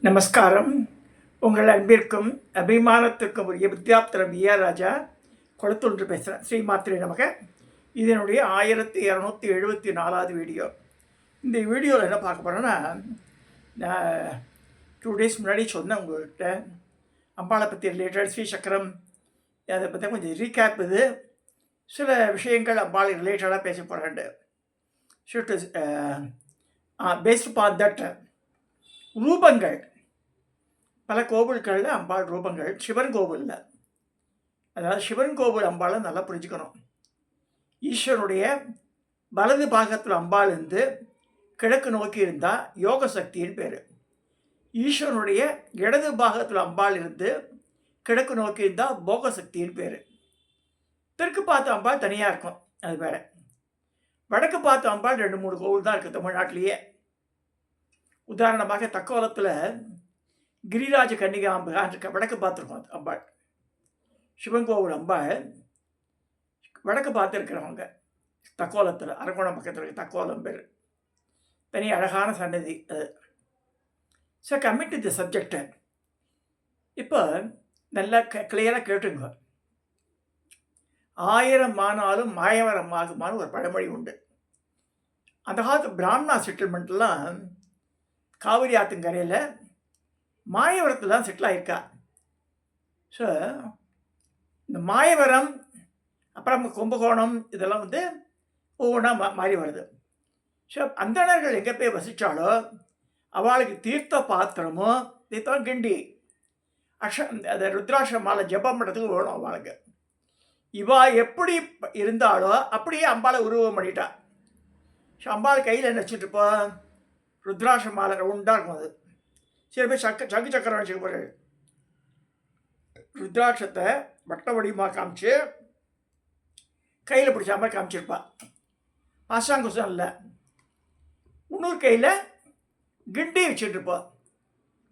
நமஸ்காரம். உங்கள் அன்பிற்கும் அபிமானத்திற்கும் உரிய வித்யாப்தரம் விஆர் ராஜா கொளத்தொன்று பேசுகிறேன். ஸ்ரீமாத்திரை நமக. இதனுடைய 1274வது வீடியோ. இந்த வீடியோவில் என்ன பார்க்க போகிறேன்னா, நான் 2 days முன்னாடி சொன்னேன் உங்கள்கிட்ட அம்பாளை பற்றி ரிலேட்டட் ஸ்ரீ சக்கரம் அதை பற்றி கொஞ்சம் ரீகேப். இது சில விஷயங்கள் அம்பாளை ரிலேட்டடாக பேச போகிறேன். பேஸ்ட் அப்பான் தட் ரூபங்கள், பல கோவில்களில் அம்பாள் ரூபங்கள், சிவன் கோவிலில், அதாவது சிவன் கோவில் அம்பாளை நல்லா புரிஞ்சுக்கணும். ஈஸ்வரனுடைய வலது பாகத்தில் அம்பாள் இருந்து கிழக்கு நோக்கி இருந்தால் யோக சக்தின்னு பேர். ஈஸ்வரனுடைய இடது பாகத்தில் அம்பாள் இருந்து கிழக்கு நோக்கி இருந்தால் போக சக்தின்னு பேர். தெற்கு பார்த்த அம்பாள் தனியாக இருக்கும், அது வேறு. வடக்கு பார்த்த அம்பாள் 2-3 கோவில் தான் இருக்குது தமிழ்நாட்டிலேயே. உதாரணமாக தக்கோலத்தில் கிரிராஜ கன்னிகாம்பிகா வடக்கு பார்த்துருக்கோம் அம்பாள். சிவன் கோவில் அம்பாள் வடக்கு பார்த்துருக்கிறவங்க தக்கோலத்தில், அரக்கோணம் பக்கத்தில் இருக்க தக்கோலம் பேர். தனி அழகான சன்னதி அது. So coming to the subject. இப்போ நல்லா கிளியராக கேட்டுங்க. 1000 ஆனாலும் மாயவரம் ஆகுமான்னு ஒரு பழமொழி உண்டு. அந்த காலத்து பிராமணா செட்டில்மெண்ட்லாம் காவிரி ஆற்றுங்கரையில் மாயவரத்தில் தான் செட்டில் ஆகிருக்கா. ஸோ இந்த மாயவரம் அப்புறம் கும்பகோணம் இதெல்லாம் ஒவ்வொன்றா மாறி வருது. ஸோ அந்தணர்கள் எங்கே போய் வசித்தாலோ அவளுக்கு தீர்த்த பாத்திரமோ தீர்த்தம் கிண்டி அதை ருத்ராட்ச மாலை ஜபம் பண்ணுறதுக்கு வேணும் அவளுக்கு. இவா எப்படி இருந்தாலோ அப்படியே அம்பாளை உருவம் பண்ணிட்டா. ஸோ அம்பாள் கையில் என்ன வச்சுட்டுப்போ ருத்ராட்ச மாலை ரவுண்டாக இருக்கும். அது சரி போய் சங்கு சக்கரம் வச்சுக்க போகிற ருத்ராட்சத்தை வட்ட வடிவமாக காமிச்சு கையில் பிடிச்ச மாதிரி காமிச்சிருப்பா. பாசாங்குசம் இல்லை. இன்னொரு கையில் கிண்டி வச்சுட்டுருப்பா.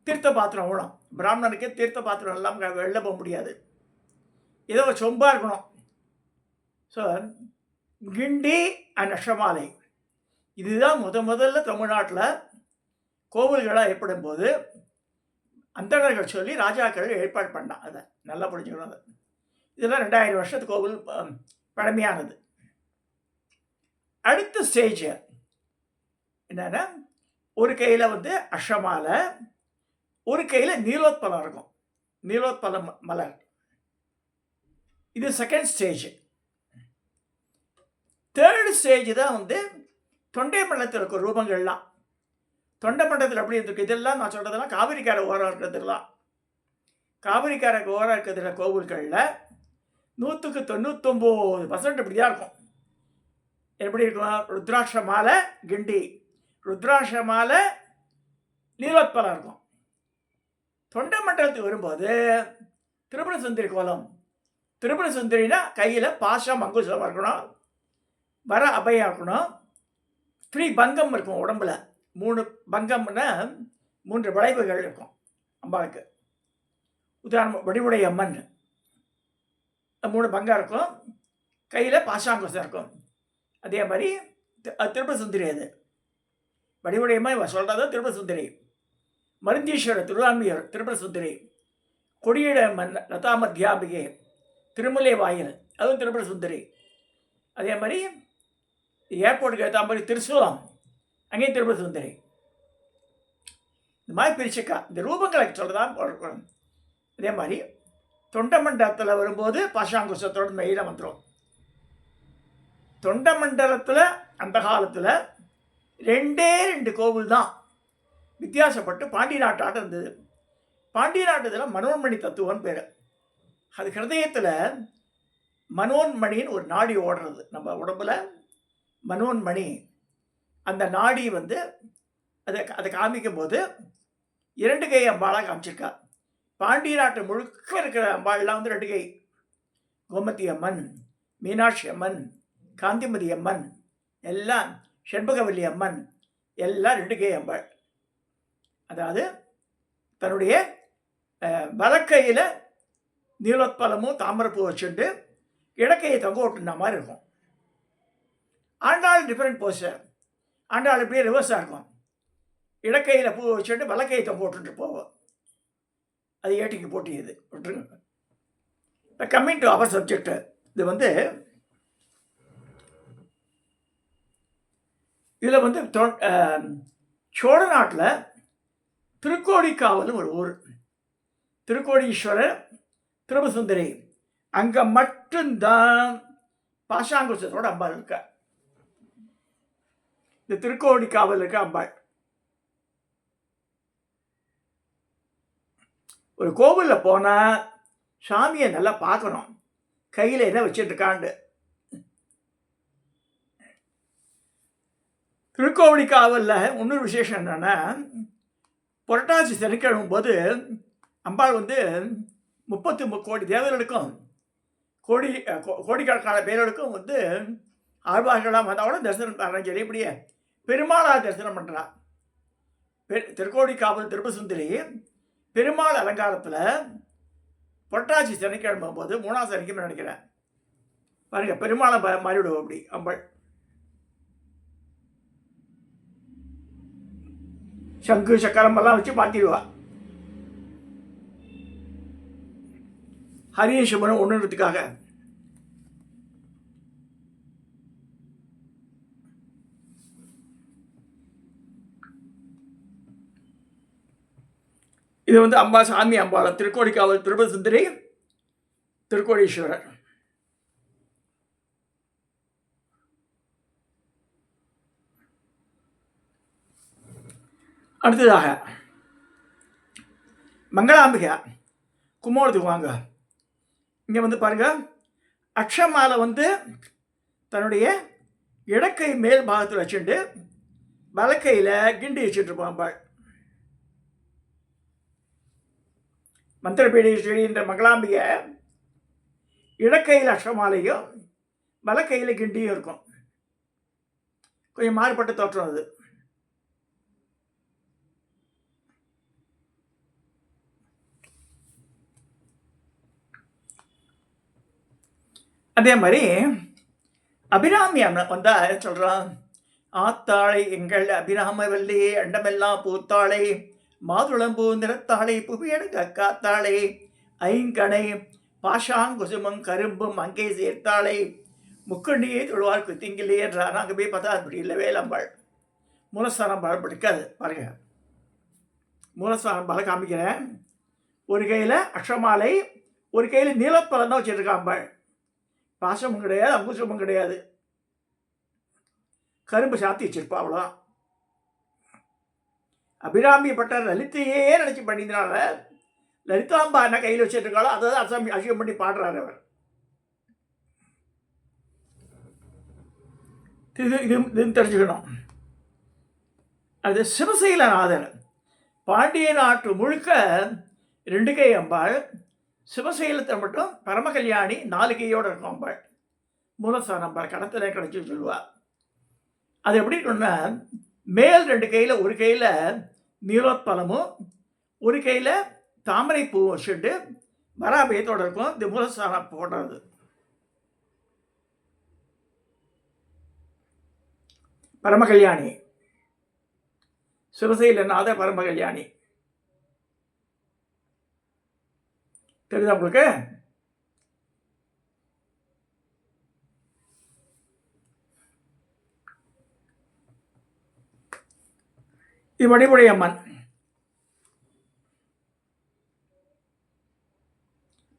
தீர்த்த பாத்திரம் ஓடும். பிராமணனுக்கே தீர்த்த பாத்திரம் எல்லாம் வெளில போக முடியாது, ஏதோ ஒரு சொம்பாக இருக்கணும். ஸோ கிண்டி நஷமாலை இதுதான் முதல்ல தமிழ்நாட்டில் கோவில்களாக ஏற்படும் போது அந்தணர்கள் சொல்லி ராஜாக்கள் ஏற்பாடு பண்ணான். அதை நல்லா புரிஞ்சுக்கணும். அதை இதெல்லாம் 2000 வருஷத்து கோவில் பழமையானது. அடுத்த ஸ்டேஜ் என்னென்னா, ஒரு கையில் அஷமாலை, ஒரு கையில் நீலோத்பலம் இருக்கும். நீலோத்பலம் மலர். இது செகண்ட் ஸ்டேஜ். தேர்டு ஸ்டேஜ் தான் தொண்டை மண்டலத்தில் இருக்க ரூபங்கள்லாம். தொண்டை மண்டலத்தில் எப்படி இருக்கு இதெல்லாம் நான் சொல்கிறதெல்லாம் காவிரிக்கார ஓரம் இருக்கிறதுலாம். காவிரிக்கார ஓரம் இருக்கிறதுல கோவில்களில் 99% இப்படி தான் இருக்கும். எப்படி இருக்கும்? ருத்ராட்ச மாலை கிண்டி, ருத்ராட்ச மாலை நீலோத்பலம் இருக்கும். தொண்டை மண்டலத்துக்கு வரும்போது திரிபுர சுந்தரி கோலம். திரிபுர சுந்தரினா கையில் பாசம் அங்குசம் இருக்கணும், வர அபயம் இருக்கணும், 3 பங்கம் இருக்கும் உடம்புல. 3 பங்கம்னா 3 விளைவுகள் இருக்கும் அம்பாளுக்கு. உதாரணம் வடிவுடைய அம்மன் 3 பங்கம் இருக்கும், கையில் பாசாங்குசம் இருக்கும். அதே மாதிரி திரிபுர சுந்தரி. அது வடிவுடைய அம்மன் சொல்கிறது திரிபுர சுந்தரி. மருந்தீஸ்வரர் திருவான்மியர் திரிபுர சுந்தரி. கொடியிட அம்மன் லதாமத்தியாம்பிகை திருமலை வாயில், அதுவும் திரிபுர சுந்தரி. அதே மாதிரி ஏர்போர்ட்டுக்கு ஏற்ற மாதிரி திருசூலம், அங்கேயும் திரிபுர சுந்தரி. இந்த மாதிரி பிரிச்சுக்கா. இந்த ரூபங்களை சொல்லதான் போடணும். அதே மாதிரி தொண்ட மண்டலத்தில் வரும்போது பாசாங்குசத்தோட மெயிலாக வந்துடும். தொண்ட மண்டலத்தில் அந்த காலத்தில் 2 கோவில் தான் வித்தியாசப்பட்டு பாண்டி நாட்டாட்டம் இருந்தது. பாண்டிய நாட்டத்தில் மனோன்மணி தத்துவம்னு பேர். அது ஹிருதயத்தில் மனோன்மணின்னு ஒரு நாடி ஓடுறது நம்ம உடம்புல. மனோன்மணி அந்த நாடி அதை காமிக்கும் போது 2 கை அம்பாளாக காமிச்சிருக்கா. பாண்டிய நாட்டு முழுக்க இருக்கிற அம்பாள்லாம் 2 கை. கோமதி அம்மன், மீனாட்சி அம்மன், காந்திமதி அம்மன், எல்லாம் செண்பகவல்லி அம்மன், எல்லாம் 2 கை அம்பாள். அதாவது தன்னுடைய வலக்கையில் நீலோத்பலமும் தாமரப்பூ வச்சுட்டு இடக்கையை தொங்க ஓட்டுன மாதிரி இருக்கும். Andal different poster. ஆண்டாள் இப்படியே ரிவர்ஸாக இருக்கும். இடக்கையில் பூ வச்சுட்டு வலக்கையத்தை போட்டுட்டு போவோம். அது ஏட்டிக்கு போட்டியது விட்டுருங்க. இப்போ கம்மிங் டு அவர் சப்ஜெக்ட், இது வந்து இதில் வந்து சோழ நாட்டில் திருக்கோடிக்காவல்னு ஒரு ஊர், திருக்கோடீஸ்வரர், திருபசுந்தரி, அங்கே மட்டும்தான் பாஷாங்குசத்தோட அம்பாள் இருக்கா. இந்த திருக்கோடிக்காவல் இருக்க அம்பாள் ஒரு கோவிலில் போனால் சாமியை நல்லா பார்க்கணும், கையில் என்ன வச்சுட்டு இருக்காண்டு. திருக்கோடிக்காவலில் இன்னொரு விசேஷம் என்னென்னா, புரட்டாசி சனிக்கிழமை போது அம்பாள் வந்து 33 கோடி தேவர்களுக்கும் கோடிக்கணக்கான பேர்களுக்கும் வந்து ஆழ்வார்களாக வந்தவட தரிசனம் பண்ணுறாங்க. சரி, இப்படியே பெருமாளா தரிசனம் பண்ணுறான். திருக்கோடிக்காவல் திருப்பசுந்தரி பெருமாள் அலங்காரத்தில் புரட்டாசி சனிக்கிழமை போது 3ஆம் சனிக்கிழமை நினைக்கிறேன் பாருங்க, பெருமாளை மாறிவிடுவோம் அப்படி அம்பாள். சங்கு சக்கரம் எல்லாம் வச்சு மாற்றிடுவா. ஹரியேஸ்வரன் ஒன்றுன்றதுக்காக. இது வந்து அம்பா சாமி அம்பாளம், திருக்கோடிக்காவல் திருப்பசுந்தரி, திருக்கோடீஸ்வரர். அடுத்ததாக மங்களாம்பிகா கும்போணத்துக்கு வாங்க. இங்கே வந்து பாருங்கள், அக்ஷமாலை வந்து தன்னுடைய இடக்கை மேல் பாகத்தில் வச்சுட்டு வலக்கையில் கிண்டி வச்சுட்ருப்போம் அம்பாள். மந்திரபீடேஸ்வரின்ற மங்களாம்பிகை இடக்கையில் அக்ஷமாலையும் வலக்கையில் கிண்டியும் இருக்கும். கொஞ்சம் மாறுபட்ட தோற்றம் அது. அதே மாதிரி அபிராமி வந்தா சொல்கிறான், ஆத்தாளை எங்கள் அபிராம வல்லி அண்டமெல்லாம் பூத்தாளை மாதுளம்பூ நிறத்தாளை புவியடுக்க காத்தாளை ஐங்கணை பாஷாங்குசுமம் கரும்பும் அங்கே சேர்த்தாளை முக்கண்டியை தொழுவார்க்கு திங்கிலே என்றார். நாங்கள் போய் பார்த்தா அப்படி இல்லவே அம்பாள். மூலஸ்தானம் பாடம் பிடிக்காது பாருங்க. மூலஸ்தானம் பாடம் காமிக்கிறேன். ஒரு கையில் அக்ஷமாலை, ஒரு கையில் நீலப்பழம் தான் வச்சுருக்கா அம்பாள். பாசமும் கிடையாது, அங்குசமும் கிடையாது, கரும்பு சாத்தி வச்சிருப்பா, அவ்வளோதான். அபிராமி பட்டர் லலித்தையே நினச்சி பண்ணினால லலிதாம்பா என்ன கையில் வச்சுருக்காளோ அதை தான் அசியம் பண்ணி பாடுறாரு அவர். இது தெரிஞ்சுக்கணும். அது சிவசைலநாதர், பாண்டிய நாட்டு முழுக்க 2 கை அம்பாள். சிவசைலத்தை மட்டும் பரமகல்யாணி 4 கையோடு இருக்கும் அம்பாள். மூலஸ்தானம் அம்பாள் கடத்தில் கிடச்சி சொல்லுவாள். அது எப்படி இருக்குன்னா, மேல் 2 கையில், ஒரு கையில் நீலோத்பலமும் ஒரு கையில் தாமரை பூ வச்சுட்டு வராபயத்தோடு இருக்கும். இந்த மூலஸ்தானம் போடுறது. பரமகல்யாணி சிவசைலநாத பரமகல்யாணி தெரியுதா உங்களுக்கு? இது வடிவுடை அம்மன்.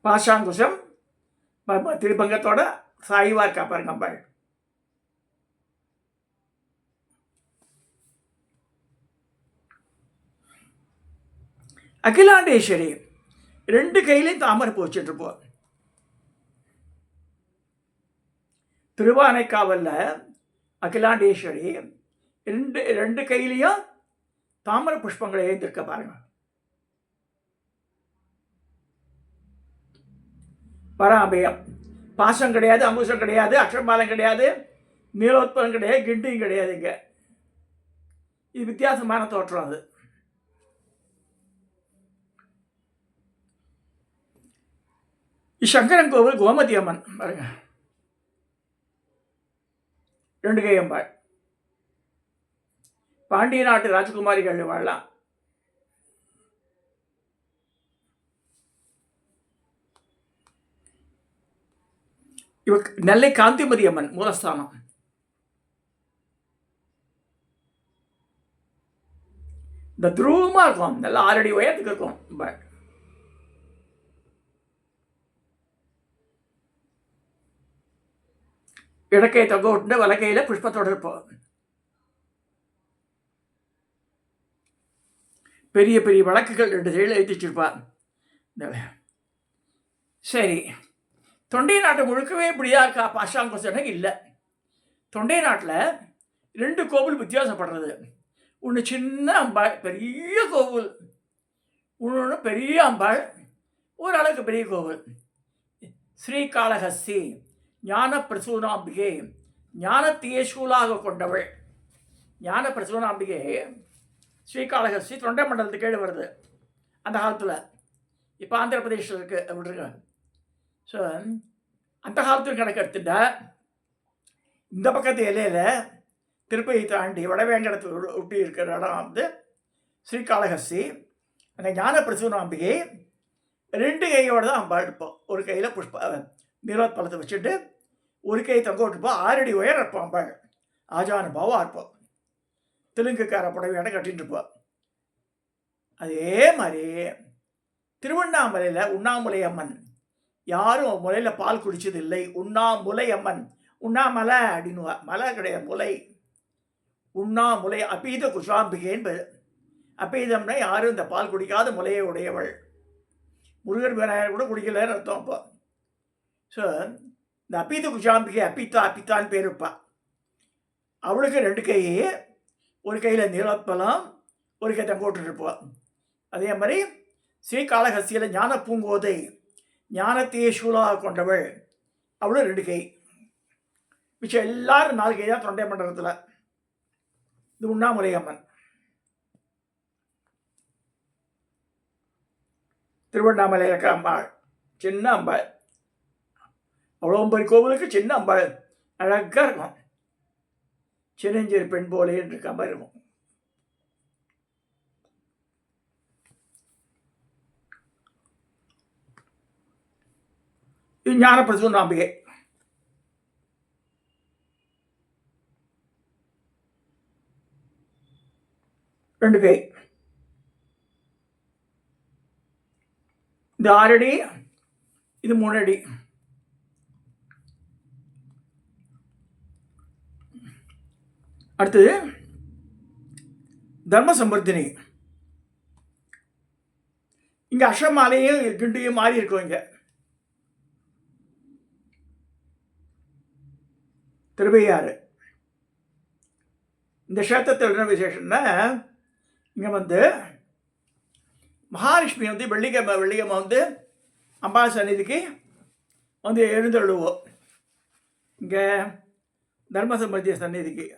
பாஷாங்குசம் திருப்பங்கத்தோட சாய்வா இருக்கா பாருங்க அம்பாள். அகிலாண்டேஸ்வரி 2 கையிலையும் தாமரை பூ வச்சுட்ருப்போம். திருவானைக்காவலில் அகிலாண்டேஸ்வரி 2 கையிலையும் தாமரை புஷ்பங்களை ஏந்திருக்க பாருங்க. பராபயம் பாசம் கிடையாது, அங்குசம் கிடையாது, அக்ஷரபாலம் கிடையாது, நீலோத்பலம் கிடையாது, கிண்டியும் கிடையாது. இங்கே இது வித்தியாசமான தோற்றம். அது சங்கரன் கோவில் கோமதி அம்மன் பாருங்க, 2 கை அம்பாள். பாண்டிய நாட்டு ராஜகுமாரிகள் வாழலாம். இவ நெல்லை காந்திமதி அம்மன் மூலஸ்தானம். இந்த துருவமாக இருக்கும், நல்லா 6 அடி உயரத்துக்கு இருக்கும். இடக்கையை தொங்க விட்டு வலக்கையில் புஷ்பத்தோடு இருப்போம். பெரிய பெரிய வழக்குகள் 2 சைடில் எழுதி வச்சிருப்பார். சரி, தொண்டை நாட்டு முழுக்கவே இப்படியா இருக்கா பாஷாங்கோசனை? இல்லை. தொண்டை நாட்டில் 2 கோவில் வித்தியாசப்படுறது. ஒன்று சின்ன அம்பாள், பெரிய கோவில். ஒன்று பெரிய அம்பாள், ஓரளவுக்கு பெரிய கோவில். ஸ்ரீகாளஹஸ்தி ஞான பிரசூனாம்பிகை, ஞானத்தையே சூழாக கொண்டவள். ஞான பிரசூனாம்பிகை ஸ்ரீகாளஹஸ்தி தொண்டை மண்டலத்துக்கு கீழே வருது அந்த காலத்தில். இப்போ ஆந்திர பிரதேசில் இருக்குது அப்படிங்க. ஸோ அந்த காலத்தில் கணக்கு எடுத்துட்டா இந்த பக்கத்து எல்லையில் திருப்பதி தாண்டி வடவேங்கடத்தை ஒட்டி இருக்கிற இடம் வந்து ஸ்ரீகாளஹஸ்தி. அந்த ஞான பிரசூனாம்பிகை 2 கையோடு தான் அம்பாள் இருப்போம். ஒரு கையில் நீலோத்பலத்தை வச்சுட்டு ஒரு கை தொங்க விட்டுப்போம். 6 அடி உயரம் இருப்போம் அம்பாள். ஆஜானுபாவாக இருப்போம். தெலுங்குக்கார புடவையோட கட்டின்னு இருப்போம். அதே மாதிரி திருவண்ணாமலையில் உண்ணாமுலை அம்மன். யாரும் முலையில் பால் குடிச்சது இல்லை. உண்ணாமுலை அம்மன். உண்ணாமலை அப்படின்னுவா, மலை கிடையாது, முலை. உண்ணாமுலை அப்பீத குஷாம்பிகைன்னு. அப்பீதம்னா யாரும் இந்த பால் குடிக்காத முலையை உடையவள். முருகர் விநாயகர் கூட குடிக்கலன்னு அர்த்தம். அப்போ ஸோ இந்த அப்பீத குஷாம்பிகை, அப்பித்தான்னு பேர் இருப்பாள். அவளுக்கு 2 கை, ஒரு கையில் நீலோத்பலம், ஒரு கை தங்கோட்டு இருப்பாள். அதே மாதிரி ஸ்ரீகாளஹஸ்தியில் ஞான பூங்கோதை, ஞானத்தையே சூழாக கொண்டவள், அவளும் 2 கை. மிச்சம் எல்லாரும் 4 கை தான் தொண்டை மண்டலத்தில். இது உண்ணாமுலை அம்மன். திருவண்ணாமலை இருக்கிற அம்பாள் சின்ன அம்பாள். அவ்வளோ பெரிய கோவிலுக்கு சின்ன அம்பாள் அழகாக இருக்கும். சின்னஞ்சிறு பெண் போலே இருக்க மாதிரி இருக்கும். இது ஞான பிரசூனாம்பிகை. ரெண்டு கை. இது 6 அடி, இது 3 அடி. அடுத்தது தர்ம சம்பர்த்தினி. இங்கே அஷமாலையும் கிண்டியும் மாறி இருக்கும். இங்கே திருவையாறு. இந்த க்ஷேத்திரத்தில் என்ன விசேஷம்னா, இங்கே வந்து மகாலட்சுமி வந்து வெள்ளிக்கிழமை வந்து அம்பாள் சந்நிதிக்கு வந்து எழுந்தருளுவோம். இங்கே தர்மசம்பர்த்திய சந்நிதிக்கு.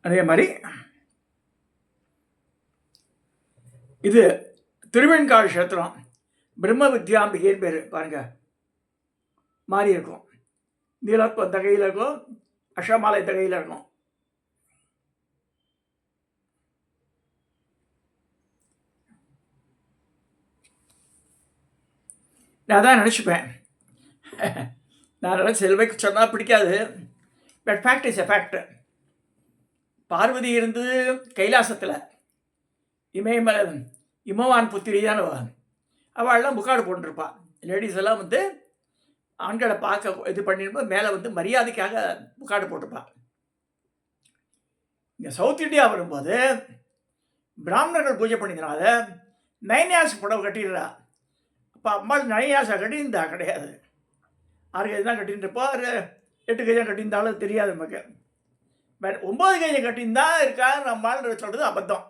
அதே மாதிரி இது திருவெண்காடு க்ஷேத்திரம். பிரம்ம வித்யாம்பிகைன்னு பேர். பாருங்க, மாறி இருக்கும். நீலோத்பலம் தகையில் இருக்கும், அஷமாலை தகையில் இருக்கும். நான் தான் நினச்சிப்பேன், நான் நினச்சி செல்வைக்கு சொன்னால் பிடிக்காது. But fact is a fact. Parvati இருந்து கைலாசத்தில் இமவான் புத்திரி தான் அவள்லாம் முக்காடு போட்டுருப்பாள். லேடிஸ் எல்லாம் வந்து ஆண்களை பார்க்க இது பண்ணிருப்போம், மேலே வந்து மரியாதைக்காக முக்காடு போட்டிருப்பாள். இங்கே சவுத் இந்தியா வரும்போது பிராமணர்கள் பூஜை பண்ணிக்கிறனால நைன்யாஸ் புடவை கட்டிடுறா. அப்போ அம்மாள் நைன்யாசை கட்டியிருந்தா கிடையாது, 6 கேஜி தான் கட்டிருப்பா. 8 கேஜி கட்டியிருந்தாலும் தெரியாது நமக்கு. பட் 9 கேஜி கட்டியிருந்தா இருக்கா நம்மால் சொல்கிறது அபத்தம்.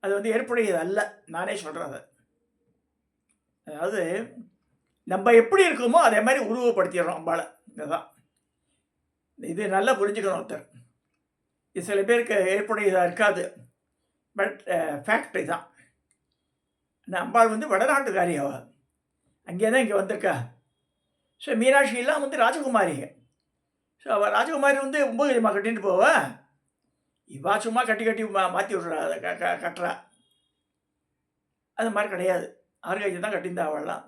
அது வந்து ஏற்புடையது அல்ல, நானே சொல்கிறேன். அது அதாவது நம்ம எப்படி இருக்கோமோ அதே மாதிரி உருவப்படுத்திடுறோம் அம்பாளை. இதுதான், இது நல்லா புரிஞ்சுக்கணும் ஒருத்தர். இது சில பேருக்கு ஏற்புடையதாக இருக்காது, பட் ஃபேக்ட் இதுதான். அம்பாள் வந்து வடநாட்டுக்காரி, அங்கே தான் இங்கே வந்திருக்கா. ஸோ மீனாட்சியெல்லாம் வந்து ராஜகுமாரி. ஸோ அவள் ராஜகுமாரி வந்து 9 கஜமா கட்டிட்டு போவா, இவா சும்மா கட்டி கட்டி மாற்றி விட்றா, அதை கட்டுறா. அது மாதிரி கிடையாது, 6 கஜம் தான் கட்டியிருந்தா அவள்லாம்.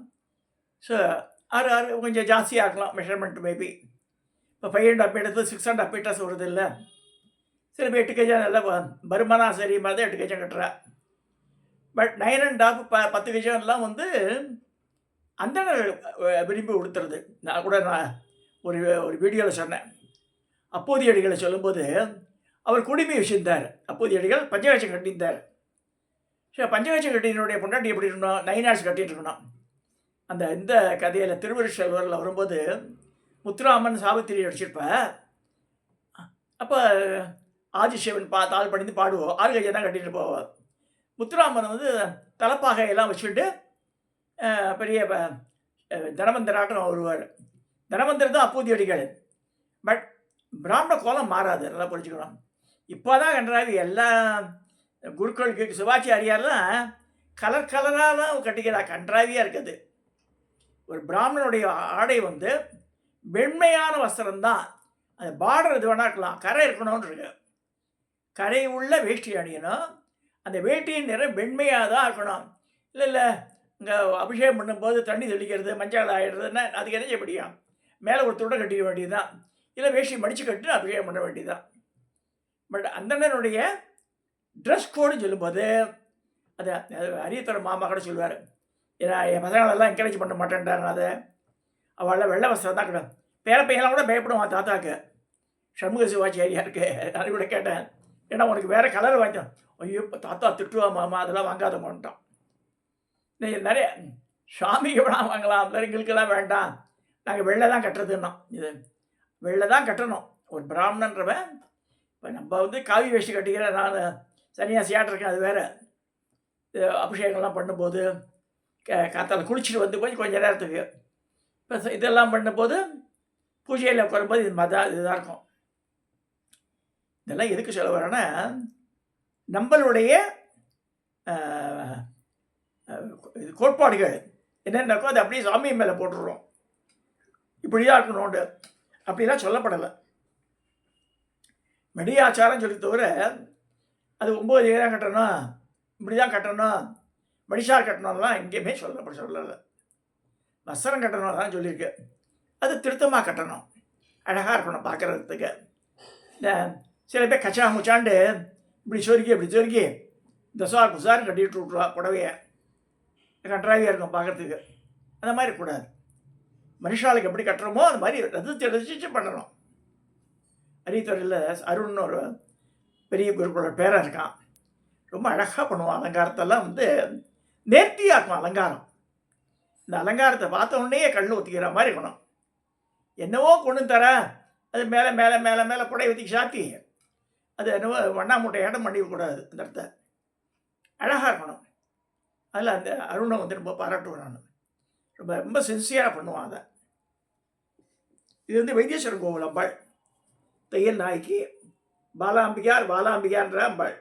ஸோ 6 கொஞ்சம் ஜாஸ்தியாக இருக்கலாம் மெஷர்மெண்ட் மேபி. இப்போ 5.5 மீட்டர்ஸ் 6.5 மீட்டர்ஸ் வருது இல்லை. சில பேர் 8 கஜம் நல்லா பருமனா சரி மாதிரி தான் 8 கஜம் கட்டுறா. பட் 9.5 10 கஜம்லாம் வந்து அந்த விரும்பி உடுத்துறது. நான் கூட ஒரு வீடியோவில் சொன்னேன். அப்போதியடிகளை சொல்லும்போது அவர் குடிமை வச்சுருந்தார். அப்போதியடிகள் பஞ்சகட்சம் கட்டியிருந்தார். ஸோ பஞ்சகட்சம் கட்டினுடைய பொண்டாட்டி எப்படி இருக்கணும், 9 hours கட்டிகிட்டு இருக்கணும். அந்த இந்த கதையில் திருவருட்செல்வரில் வரும்போது முத்துராமன் சாவித்திரி அடிச்சிருப்ப. அப்போ ஆதிசிவன் தாள் படிந்து பாடுவோம், 6 கஜம் தான் கட்டிட்டு போவோம். முத்துராமன் வந்து தலைப்பாகையெல்லாம் வச்சுட்டு பெரிய தனமந்திராட்டம் வருவார். தனமந்திரம் தான் அப்போதியடிகள். பட் பிராமண கோலம் மாறாது, நல்லா புரிஞ்சுக்கணும். இப்போ தான் கன்றாவி எல்லா குருக்களுக்கு சிவாச்சாரியாரெலாம் கலர் கலராக தான் கட்டிக்கிறா, கன்றாவியாக இருக்குது. ஒரு பிராமணனுடைய ஆடை வந்து வெண்மையான வஸ்திரம்தான். அது பார்டர் இது வேணா இருக்கலாம், கரை இருக்கணும்னு இருக்கு. கரை உள்ள வேஷ்டி அணியணும். அந்த வேட்டியின் நிறம் வெண்மையாக தான் இருக்கணும். இல்லை இங்கே அபிஷேகம் பண்ணும்போது தண்ணி தெளிக்கிறது மஞ்சள் ஆகிடுறதுன்னா அதுக்கு என்ன செய்ய முடியும், மேலே ஒரு துண்டை கட்டிக்க வேண்டியது தான், இல்லை வேஷ்டி மடித்து கட்டு அபிஷேகம் பண்ண வேண்டியது தான். பட் அந்தண்ணனுடைய ட்ரெஸ் கோடு சொல்லும்போது அது அரியத்தோட மாமா கூட சொல்லுவார், ஏன்னா என் பசங்களெல்லாம் என்கரேஜ் பண்ண மாட்டேன்டார். அதை அவளை வெள்ளை வஸ்திரம் தான் கிடும். பேரப்பையெல்லாம் கூட பயப்படுவான் தாத்தாக்கு, சண்முக சிவாச்சாரியாருக்கு. அது கூட கேட்டேன், ஏன்னா உனக்கு வேறு கலர் வாங்கிட்டோம். ஐயோ இப்போ தாத்தா திட்டுவா மாமா, அதெல்லாம் வாங்காத மாட்டோம். நிறைய சாமிக்கு வேணாம் வாங்கலாம், எங்களுக்கெல்லாம் வேண்டாம், நாங்கள் வெள்ளை தான் கட்டுறதுன்னோம். இது வெள்ளை தான் கட்டணும். ஒரு பிராமணன்றவன் இப்போ நம்ம வந்து காவி வேஷ்டி கட்டிக்கிறேன், நான் சன்னியாசியாட்டு இருக்கேன், அது வேறு. அபிஷேகம்லாம் பண்ணும்போது காத்தால் குளிச்சுட்டு வந்து போய் கொஞ்சம் நேரத்துக்கு இப்போ இதெல்லாம் பண்ணும்போது பூஜையில் உட்காரும்போது இதுதான் இருக்கும். இதெல்லாம் எதுக்கு சொல்ல வரேன்னா, நம்மளுடைய கோட்பாடுகள் என்னென்னக்கோ அதை அப்படியே சாமி மேலே போட்டுடுறோம். இப்படி தான் இருக்கணும்னு அப்படிலாம் சொல்லப்படலை. மடியாச்சாரம் சொல்லி தவிர அது 9 தான் கட்டணும், இப்படி தான் கட்டணும், மடிசார் கட்டணும்லாம் எங்கேயுமே சொல்லலை. வஸ்திரம் கட்டணும் தான் சொல்லியிருக்கு. அது திருத்தமாக கட்டணும், அழகாக இருக்கணும் பார்க்குறதுக்கு. சில பேர் கச்சா முச்சாண்டு இப்படி சொருக்கி தசார் குசார் கட்டிட்டு விட்ருவா புடவையை, கன்றாவியாக இருக்கும் பார்க்குறதுக்கு. அந்த மாதிரி கூடாது. மனுஷாளுக்கு எப்படி கட்டுறோமோ அந்த மாதிரி ரசிச்சு பண்ணணும். அரியத்துறையில் அருண்னு ஒரு பெரிய குருக்களோட பேராக இருக்கான், ரொம்ப அழகாக பண்ணுவான். அலங்காரத்தெல்லாம் வந்து நேர்த்தியாக இருக்கும் அலங்காரம். இந்த அலங்காரத்தை பார்த்த உடனே கண்ணு ஊற்றிக்கிற மாதிரி இருக்கணும். என்னவோ கொண்டு தர அது மேலே மேலே மேலே மேலே புடவை ஊற்றி சாத்தி அது என்னவோ வண்ணாமூட்டை இடம் பண்ணிடக்கூடாது. அந்த இடத்த அழகாக இருக்கணும். அதில் அந்த அருணை வந்து ரொம்ப பாராட்டுவேன் நான். ரொம்ப ரொம்ப சின்சியராக பண்ணுவான் அதை. இது வந்து வைத்தீஸ்வரன் கோவில் அம்பாள், தையல் நாய்க்கு பாலாம்பிகான்ற அம்பாள்.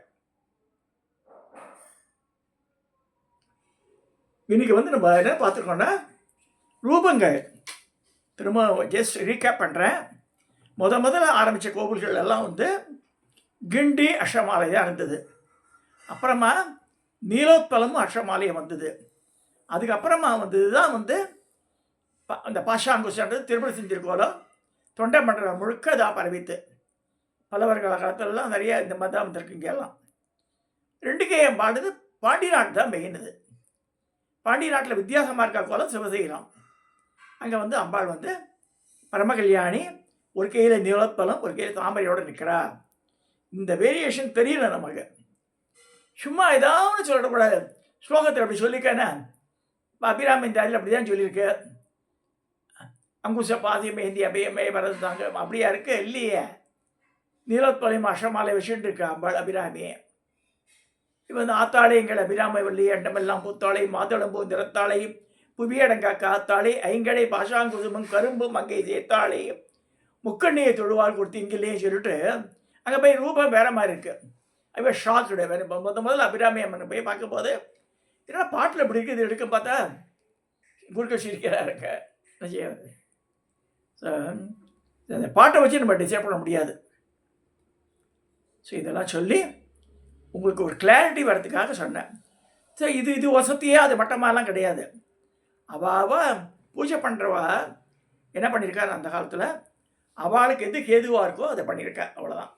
இன்றைக்கி வந்து நம்ம என்ன பார்த்துருக்கோன்னா ரூபங்கள். திரும்ப ஜஸ்ட் ரீகேப் பண்ணுறேன். முதல்ல ஆரம்பித்த கோவில்கள் எல்லாம் வந்து கிண்டி அஷ்டமாலை தான் இருந்தது. அப்புறமா நீலோத்பலமும் அஷ்டமாலையும் வந்தது. அதுக்கப்புறமா வந்தது தான் வந்து அந்த பாஷாங்குஷன்றது திருமண செஞ்சிருக்கோலம் தொண்டை மண்டலம் முழுக்க தான் பரவித்து. பல்லவர்கள் காலத்திலலாம் நிறைய இந்த மாதிரி தான் வந்திருக்கு. இங்கெல்லாம் 2 கையம் பாடுது பாண்டி நாட்டு தான் மெயினுது. பாண்டி நாட்டில் வித்தியாசமாக இருக்கா கோலம் சிவசைலம். அங்கே வந்து அம்பாள் வந்து பரமகல்யாணி, ஒரு கையில் நீலோத்பலம் ஒரு கையில் தாமரையோடு நிற்கிறா. இந்த வேரியேஷன் தெரியல நமக்கு. சும்மா ஏதாவது சொல்லக்கூடாது. ஸ்லோகத்தில் அப்படி சொல்லிக்கேன்னா இப்போ அபிராமி தாயில் அப்படி தான் சொல்லியிருக்கு. அங்குச பாதியம் ஏந்தி அபயமே வரதாங்க அப்படியா இருக்கு இல்லையே. நீலோத்பலம் அஷ்டமாலை வச்சுட்டு இருக்கா அம்பாள் அபிராமி. இப்போ வந்து ஆத்தாளையங்கள் அபிராம வள்ளி அண்டமெல்லாம் பூத்தாளை மாதளம்பூ நிறத்தாளை புவியடங்கா காத்தாளை ஐங்கடை பாஷாங்குசுமம் கரும்பு மங்கை சேர்த்தாளை முக்கண்ணியை தொழுவாள் கொடுத்து இங்கிலேயும் சொல்லிட்டு அங்கே போய் ரூபம் வேற மாதிரி இருக்குது. அங்கே ஷாக்குடு வேறு. முதல்ல அபிராமி அம்மனை போய் பார்க்கும்போது ஏன்னா பாட்டில் இப்படி இருக்குது, இது எடுக்க பார்த்தா குறுக்க சிரிக்கிறா இருக்க என்ன செய்யாது. ஸோ அந்த பாட்டை வச்சு நம்ம டிசைட் பண்ண முடியாது. ஸோ இதெல்லாம் சொல்லி உங்களுக்கு ஒரு கிளாரிட்டி வரதுக்காக சொன்னேன். ஸோ இது வசதியே அது மட்டமாலாம் கிடையாது. அவள் பூஜை பண்ணுறவா என்ன பண்ணியிருக்காரு அந்த காலத்தில், அவளுக்கு எது கேதுவாக இருக்கோ அதை பண்ணியிருக்கா, அவ்வளோதான்.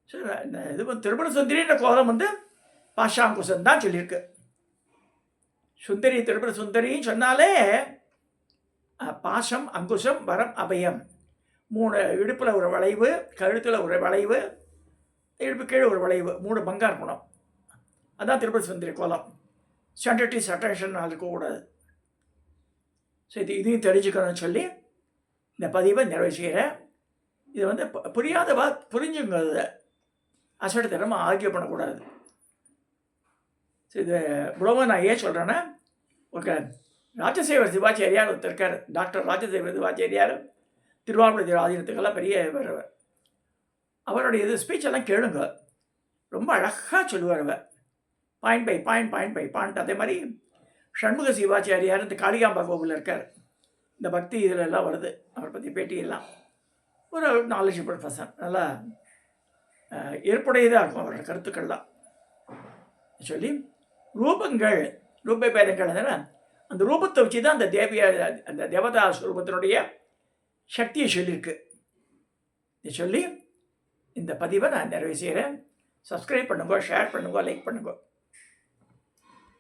ஸோ இந்த இது திரிபுர சுந்தரின்ற கோலம் பாஷாங்குசன் தான் சொல்லியிருக்கு. சுந்தரி திரிபுர சுந்தரின்னு சொன்னாலே பாசம், அங்குசம், வரம், அபயம், 3 இடுப்பில் ஒரு வளைவு, கழுத்தில் ஒரு வளைவு, இடுப்பு கீழே ஒரு வளைவு, 3 பங்கார்ப்பணம். அதுதான் திரிபுர சுந்தரி கோலம். சென்டர்டிஸ் அட்டென்ஷன் அது இருக்கக்கூடாது. ஸோ இதையும் தெரிஞ்சுக்கணும்னு சொல்லி இந்த பதிவை நிறைவு செய்கிறேன். இது புரியாதவா புரிஞ்சுங்க, அதை அசடுத்தனமாக ஆர்கியூ பண்ணக்கூடாது. ஸோ இது இவ்வளவு நான் ஏன் சொல்கிறேன்னா, ஓகே, ராஜசேகர் சிவாச்சாரியார் ஒருத்தர் இருக்கார், டாக்டர் ராஜசேகர் சிவாச்சாரியார், திருவாரூர் ஆதீனத்துக்கெல்லாம் பெரிய வருவர். அவருடைய இது ஸ்பீச்செல்லாம் கேளுங்க, ரொம்ப அழகாக சொல்லுவார். அவர் பாயிண்ட் பை பாயிண்ட். அதே மாதிரி ஷண்முக சிவாச்சாரியார் இந்த காளிகாம்பா கோவிலில் இருக்கார். இந்த பக்தி இதில் எல்லாம் வருது, அவரை பற்றி பேட்டியெல்லாம். ஒரு நாலேஜபிள் பர்சன், நல்லா ஏற்புடையதாக இருக்கும் அவரோட கருத்துக்கள்லாம். சொல்லி ரூபங்கள், ரூப பேதங்கள், அந்த ரூபத்தை வச்சு தான் அந்த தேவதா ஸ்வரூபத்தினுடைய சக்தியை சொல்லியிருக்கு. இதை சொல்லி இந்த பதிவை நான் நிறைவு செய்கிறேன். சப்ஸ்கிரைப் பண்ணுங்க, ஷேர் பண்ணுங்க, லைக் பண்ணுங்க.